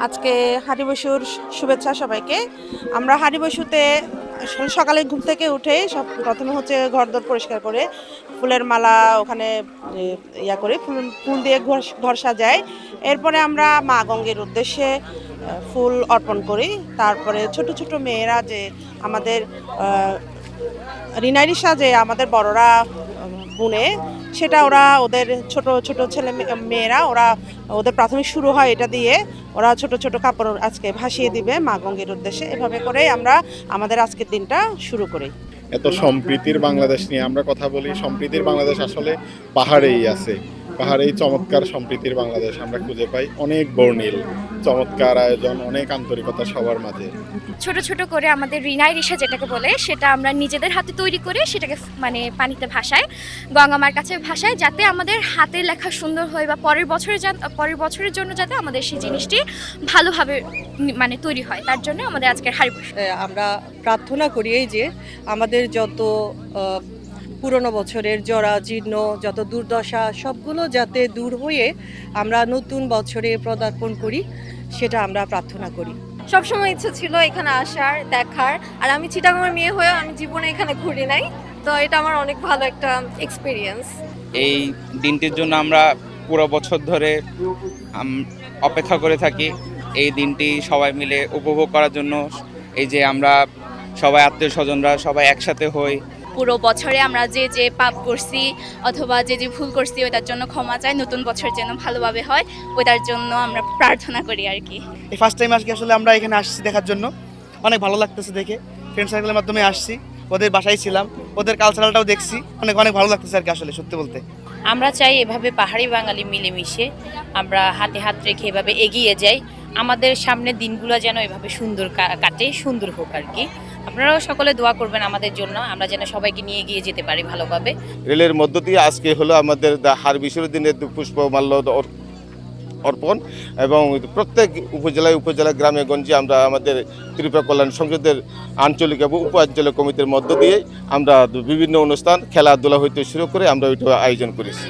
আজকে হাঁড়ি বসুর শুভেচ্ছা সবাইকে। আমরা হাঁড়ি বসুতে সকালে ঘুম থেকে উঠে সব প্রথমে হচ্ছে ঘরদোর পরিষ্কার করে ফুলের মালা ওখানে ইয়া করে ফুল ফুল দিয়ে ঘর সাজাই। এরপরে আমরা মা গঙ্গের উদ্দেশ্যে ফুল অর্পণ করি। তারপরে ছোট ছোট মেয়েরা যে আমাদের রিনাইরি সাজে আমাদের বড়রা বুনে, সেটা ওরা ওদের ছোট ছোট ছেলে মেয়েরা ওরা ওদের প্রাথমিক শুরু হয় এটা দিয়ে। ওরা ছোট ছোট কাপড় আজকে ভাসিয়ে দিবে মা গঙ্গের উদ্দেশ্যে। এভাবে করে আমরা আমাদের আজকের দিনটা শুরু করি। এত সম্প্রীতির বাংলাদেশ নিয়ে আমরা কথা বলি। সম্প্রীতির বাংলাদেশ আসলে পাহাড়েই আছে। পাহাড়েই চমৎকার সম্প্রীতির বাংলাদেশ আমরা খুঁজে পাই। অনেক বর্ণিল, চমৎকার আয়োজন, অনেক আন্তরিকতা সবার মাঝে। ছোট ছোট করে আমাদের রিনাই রিসা যেটাকে বলে, সেটা আমরা নিজেদের হাতে তৈরি করে সেটাকে পানিতে ভাসাই, গঙ্গামার কাছে ভাসাই, যাতে আমাদের হাতে লেখা সুন্দর হয় বা পরের বছরের জন্য যাতে আমাদের সেই জিনিসটি ভালোভাবে তৈরি হয়, তার জন্য আমাদের আজকের হাঁড়ি বসু। আমরা প্রার্থনা করি এই যে আমাদের যত পুরনো বছরের জরা জীর্ণ যত দুর্দশা সবগুলো যাতে দূর হয়ে আমরা নতুন বছরে পদার্পণ করি, সেটা আমরা প্রার্থনা করি। সবসময় ইচ্ছা ছিল এখানে আসার, দেখার। আর আমি চিটাগংয়ের মেয়ে হয়েও আমি জীবনে এখানে ঘুরি নাই, তো এটা আমার অনেক ভালো একটা এক্সপিরিয়েন্স। এই দিনটির জন্য আমরা পুরো বছর ধরে অপেক্ষা করে থাকি। এই দিনটি সবাই মিলে উপভোগ করার জন্য, এই যে আমরা সবাই আত্মীয় স্বজনরা সবাই একসাথে হই। পুরো বছরে আমরা যে যে পাপ করছি অথবা যে যে ভুল করছি ওটার জন্য ক্ষমা চাই, নতুন বছর যেন ভালোভাবে হয় ওটার জন্য আমরা প্রার্থনা করি আর কি। এই ফার্স্ট টাইম আজকে আসলে আমরা এখানে আসছি দেখার জন্য, অনেক ভালো লাগতেছে দেখে। ফ্রেন্ড সার্কেলের মাধ্যমে আসছি, ওদের বাসায় ছিলাম, ওদের কালচারালটাও দেখছি, অনেক অনেক ভালো লাগতেছে আর কি আসলে সত্যি বলতে। আমরা চাই এভাবে পাহাড়ি বাঙালি মিলেমিশে আমরা হাতে হাত রেখে এভাবে এগিয়ে যাই। আমাদের সামনের দিনগুলো যেন এভাবে সুন্দর কাটে, সুন্দর হোক আর কি। আপনারাও সকলে দোয়া করবেন আমাদের জন্য, আমরা যেন সবাইকে নিয়ে এগিয়ে যেতে পারি ভালোভাবে। রেলের মধ্য দিয়ে আজকে হলো আমাদের হাড়ি বসুর দিনের পুষ্পমাল্য অর্পণ, এবং প্রত্যেক উপজেলা গ্রামে গঞ্জে আমরা আমাদের ত্রিপুরা কল্যাণ সংসদের আঞ্চলিক এবং উপ আঞ্চলিক কমিটির মধ্য দিয়ে আমরা বিভিন্ন অনুষ্ঠান খেলাধুলা হইতে শুরু করে আমরা ওইটা আয়োজন করেছি।